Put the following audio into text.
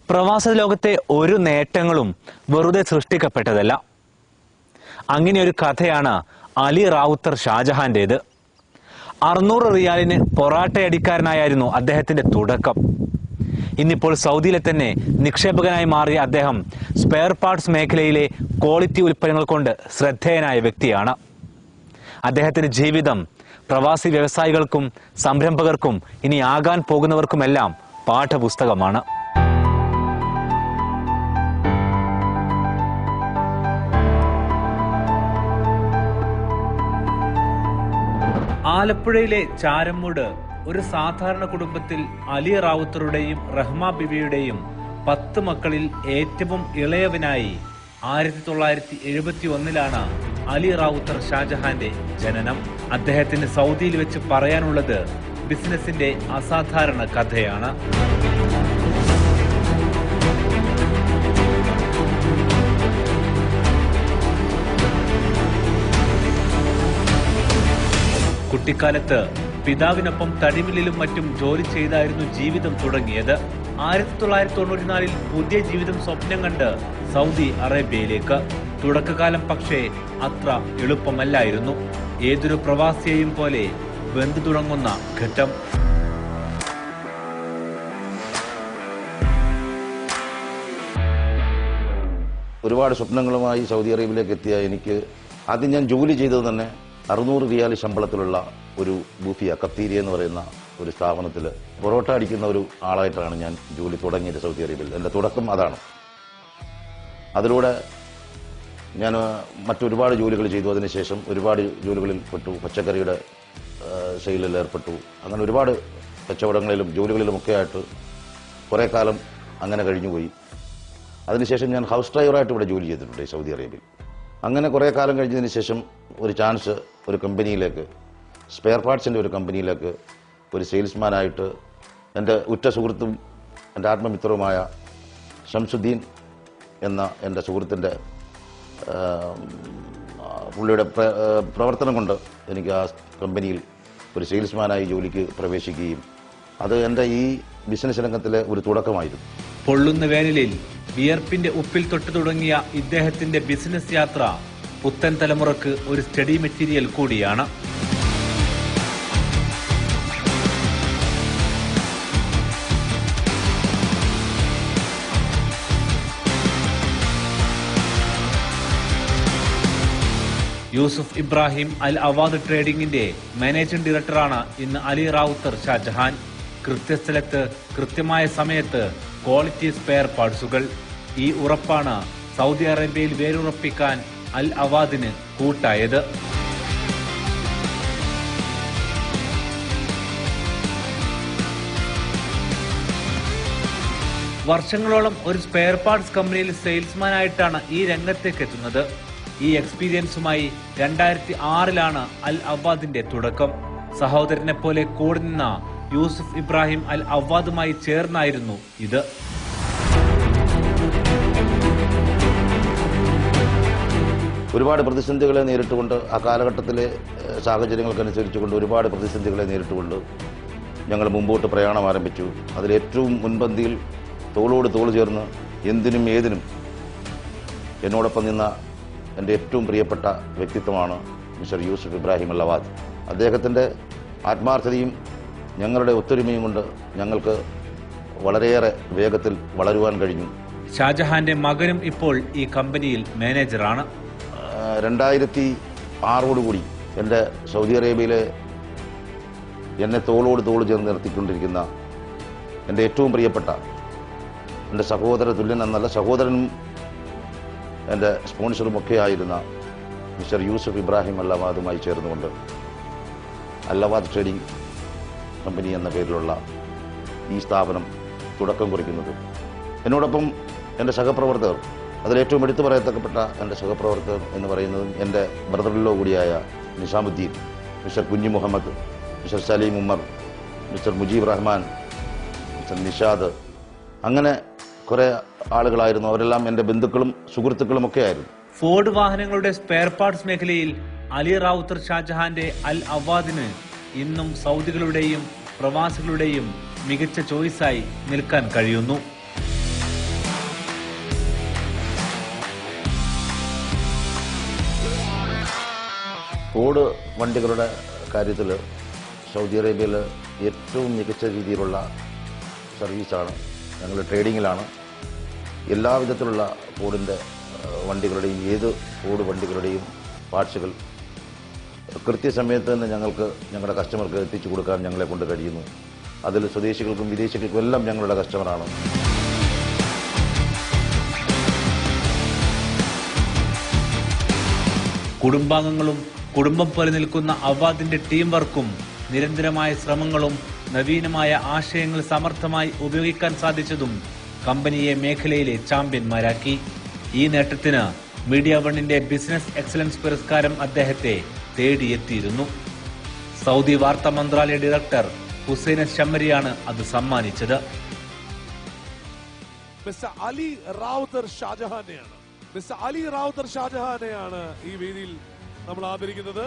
പ്രവാസ ലോകത്തെ ഒരു നേട്ടങ്ങളും വെറുതെ സൃഷ്ടിക്കപ്പെട്ടതല്ല. അങ്ങനെ ഒരു കഥയാണ് അലി റാവുത്തർ ഷാജഹാന്റേത്. 600 റിയാലിന് പൊറാട്ടയടിക്കാരനായിരുന്നു അദ്ദേഹത്തിന്റെ തുടക്കം. ഇന്നിപ്പോൾ സൗദിയിലെ തന്നെ നിക്ഷേപകനായി മാറിയ അദ്ദേഹം സ്പെയർ പാർട്സ് മേഖലയിലെ ക്വാളിറ്റി ഉൽപ്പന്നങ്ങൾ കൊണ്ട് ശ്രദ്ധേയനായ വ്യക്തിയാണ്. അദ്ദേഹത്തിന്റെ ജീവിതം പ്രവാസി വ്യവസായികൾക്കും സംരംഭകർക്കും ഇനി ആകാൻ പോകുന്നവർക്കുമെല്ലാം പാഠപുസ്തകമാണ്. ആലപ്പുഴയിലെ ചാരമ്മൂട് ഒരു സാധാരണ കുടുംബത്തിൽ അലി റാവുത്തറുടെയും റഹ്മ ബിബിയുടെയും 10 മക്കളിൽ ഏറ്റവും ഇളയവനായി 1971 അലി റാവുത്തർ ഷാജഹാന്റെ ജനനം. അദ്ദേഹത്തിന് സൗദിയിൽ വെച്ച് പറയാനുള്ളത് ബിസിനസിന്റെ അസാധാരണ കഥയാണ്. കുട്ടിക്കാലത്ത് പിതാവിനൊപ്പം തടിമില്ലിലും മറ്റും ജോലി ചെയ്തായിരുന്നു ജീവിതം തുടങ്ങിയത്. 1994 പുതിയ ജീവിതം സ്വപ്നം കണ്ട് സൗദി അറേബ്യയിലേക്ക്. തുടക്കകാലം പക്ഷേ അത്ര എളുപ്പമല്ലായിരുന്നു. ഏതൊരു പ്രവാസിയെയും പോലെ ബന്ധു തുടങ്ങുന്ന ഘട്ടം. ഒരുപാട് സ്വപ്നങ്ങളുമായി സൗദി അറേബ്യയിലേക്ക് എത്തിയ എനിക്ക് ആദ്യം ഞാൻ ജോലി ചെയ്തത് തന്നെ 600 റിയാൽ ശമ്പളത്തിലുള്ള ഒരു ബൂഫിയ കത്തീരിയ എന്ന് പറയുന്ന ഒരു സ്ഥാപനത്തിൽ പൊറോട്ട അടിക്കുന്ന ഒരു ആളായിട്ടാണ് ഞാൻ ജോലി തുടങ്ങിയത് സൗദി അറേബ്യയിൽ. എൻ്റെ തുടക്കം അതാണ്. അതിലൂടെ ഞാൻ മറ്റൊരുപാട് ജോലികൾ ചെയ്തു. അതിനുശേഷം ഒരുപാട് ജോലികളിൽ പെട്ടു. പച്ചക്കറിയുടെ സെയിലിൽ ഏർപ്പെട്ടു. അങ്ങനെ ഒരുപാട് കച്ചവടങ്ങളിലും ജോലികളിലുമൊക്കെ ആയിട്ട് കുറേ കാലം അങ്ങനെ കഴിഞ്ഞുപോയി. അതിനുശേഷം ഞാൻ ഹൗസ് ഡ്രൈവറായിട്ട് ഇവിടെ ജോലി ചെയ്തിട്ടുണ്ട് സൗദി അറേബ്യയിൽ. അങ്ങനെ കുറേ കാലം കഴിഞ്ഞതിന് ശേഷം ഒരു ചാൻസ് ഒരു കമ്പനിയിലേക്ക്, സ്പെയർ പാർട്സിൻ്റെ ഒരു കമ്പനിയിലേക്ക് ഒരു സെയിൽസ്മാനായിട്ട് എൻ്റെ ഉറ്റ സുഹൃത്തും എൻ്റെ ആത്മമിത്രവുമായ ഷംസുദ്ദീൻ എന്ന എൻ്റെ സുഹൃത്തിൻ്റെ പുള്ളിയുടെ പ്രവർത്തനം കൊണ്ട് എനിക്ക് ആ കമ്പനിയിൽ ഒരു സെയിൽസ്മാനായി ജോലിക്ക് പ്രവേശിക്കുകയും അത് എൻ്റെ ഈ ബിസിനസ് രംഗത്തിലെ ഒരു തുടക്കമായിരുന്നു. പൊള്ളുന്ന വേനലിൽ വിയർപ്പിന്റെ ഉപ്പിൽ തൊട്ടു തുടങ്ങിയ ഇദ്ദേഹത്തിന്റെ ബിസിനസ് യാത്ര പുത്തൻ തലമുറക്ക് ഒരു സ്റ്റഡി മെറ്റീരിയൽ കൂടിയാണ്. യൂസുഫ് ഇബ്രാഹിം അൽ അവാദ് ട്രേഡിംഗിന്റെ മാനേജിംഗ് ഡയറക്ടറാണ് ഇന്ന് അലി റാവുത്തർ ഷാജഹാൻ. കൃത്യസ്ഥലത്ത് കൃത്യമായ സമയത്ത് ക്വാളിറ്റി സ്പെയർ പാർട്സുകൾ. ഈ ഉറപ്പാണ് സൗദി അറേബ്യയിൽ വേരുറപ്പിക്കാൻ അൽ അവാദിന് കൂട്ടായത്. വർഷങ്ങളോളം ഒരു സ്പെയർ പാർട്സ് കമ്പനിയിൽ സെയിൽസ്മാനായിട്ടാണ് ഈ രംഗത്തേക്ക് എത്തുന്നത്. ഈ എക്സ്പീരിയൻസുമായി 2006 അൽ അവാദിന്റെ തുടക്കം. സഹോദരനെ പോലെ കൂടെ നിന്ന യൂസുഫ് ഇബ്രാഹിം അൽ അവാദുമായി ചേർന്നായിരുന്നു ഇത്. ഒരുപാട് പ്രതിസന്ധികളെ നേരിട്ടുകൊണ്ട് ആ കാലഘട്ടത്തിലെ സാഹചര്യങ്ങൾക്കനുസരിച്ചുകൊണ്ട് ഒരുപാട് പ്രതിസന്ധികളെ നേരിട്ടുകൊണ്ട് ഞങ്ങൾ മുമ്പോട്ട് പ്രയാണം ആരംഭിച്ചു. അതിലേറ്റവും മുൻപന്തിയിൽ തോളോട് തോൾ ചേർന്ന് എന്തിനും ഏതിനും എന്നോടൊപ്പം നിന്ന എൻ്റെ ഏറ്റവും പ്രിയപ്പെട്ട വ്യക്തിത്വമാണ് മിസ്റ്റർ യൂസുഫ് ഇബ്രാഹിം അൽ അവാദ്. അദ്ദേഹത്തിൻ്റെ ആത്മാർത്ഥതയും ഞങ്ങളുടെ ഒത്തൊരുമയും കൊണ്ട് ഞങ്ങൾക്ക് വളരെയേറെ വേഗത്തിൽ വളരുവാൻ കഴിഞ്ഞു. ഷാജഹാന്റെ മകനും ഇപ്പോൾ ഈ കമ്പനിയിൽ മാനേജറാണ്. 2006 എൻ്റെ സൗദി അറേബ്യയിലെ എന്നെ തോളോട് തോൾ ചേർന്ന് നിർത്തിക്കൊണ്ടിരിക്കുന്ന എൻ്റെ ഏറ്റവും പ്രിയപ്പെട്ട എൻ്റെ സഹോദര തുല്യൻ എന്നല്ല, സഹോദരനും എൻ്റെ സ്പോൺസറുമൊക്കെ ആയിരുന്ന മിസ്റ്റർ യൂസുഫ് ഇബ്രാഹിം അൽ അവാദുമായി ചേർന്നുകൊണ്ട് അൽ അവാദ് ട്രേഡിംഗ് കമ്പനി എന്ന പേരിലുള്ള ഈ സ്ഥാപനം തുടക്കം കുറിക്കുന്നത്. എന്നോടൊപ്പം എൻ്റെ സഹപ്രവർത്തകർ, അതിലേറ്റവും എടുത്തു പറയത്തക്കപ്പെട്ട എൻ്റെ സഹപ്രവർത്തകർ എന്ന് പറയുന്നതും എൻ്റെ ബ്രദറിലോ കൂടിയായ Nizamuddin, mister Kunju Muhammad, mister Salim Ummer, mister Mujeeb Rahman, mister Nishad, അങ്ങനെ കുറേ ആളുകളായിരുന്നു. അവരെല്ലാം എൻ്റെ ബന്ധുക്കളും സുഹൃത്തുക്കളുമൊക്കെ ആയിരുന്നു. ഫോർഡ് വാഹനങ്ങളുടെ സ്പെയർ പാർട്സ് മേഖലയിൽ അലി റാവുത്തർ ഷാജഹാന്റെ അൽ അവാദിന് ഇന്നും സൗദികളുടെയും പ്രവാസികളുടെയും മികച്ച ചോയ്സായി നിൽക്കാൻ കഴിയുന്നു. ഫോർഡ് വണ്ടികളുടെ കാര്യത്തിൽ സൗദി അറേബ്യയിൽ ഏറ്റവും മികച്ച രീതിയിലുള്ള സർവീസാണ്. ഞങ്ങൾ ട്രേഡിങ്ങിലാണ്. എല്ലാ വിധത്തിലുള്ള ഫോർഡിൻ്റെ വണ്ടികളുടെയും ഏത് ഫോർഡ് വണ്ടികളുടെയും പാർട്സുകൾ കൃത്യസമയത്ത് തന്നെ ഞങ്ങളുടെ കസ്റ്റമർക്ക് എത്തിച്ചു കൊടുക്കാൻ ഞങ്ങളെ കൊണ്ട് കഴിയുന്നു. അതിൽ സ്വദേശികൾക്കും വിദേശികൾക്കും എല്ലാം ഞങ്ങളുടെ കസ്റ്റമറാണ്. കുടുംബാംഗങ്ങളും കുടുംബം പോലെ നിൽക്കുന്ന അവാദിന്റെ ടീം വർക്കും നിരന്തരമായ ശ്രമങ്ങളും നവീനമായ ആശയങ്ങൾ സമർത്ഥമായി ഉപയോഗിക്കാൻ സാധിച്ചതും കമ്പനിയെ മേഖലയിലെ ചാമ്പ്യന്മാരാക്കി. ഈ നേട്ടത്തിന് മീഡിയ വണ്ണിന്റെ ബിസിനസ് എക്സലൻസ് പുരസ്കാരം അദ്ദേഹത്തെ തേടിയെത്തിയിരുന്നു. സൗദി വാർത്താ മന്ത്രാലയ ഡയറക്ടർ ഹുസൈൻ ഷമ്മരിയാണ് അത് സമ്മാനിച്ചത്. മിസ്റ്റർ അലി റാവുത്തർ ഷാജഹാനെയാണ് ഈ വേദിയിൽ നമ്മൾ ആദരിക്കുന്നത്.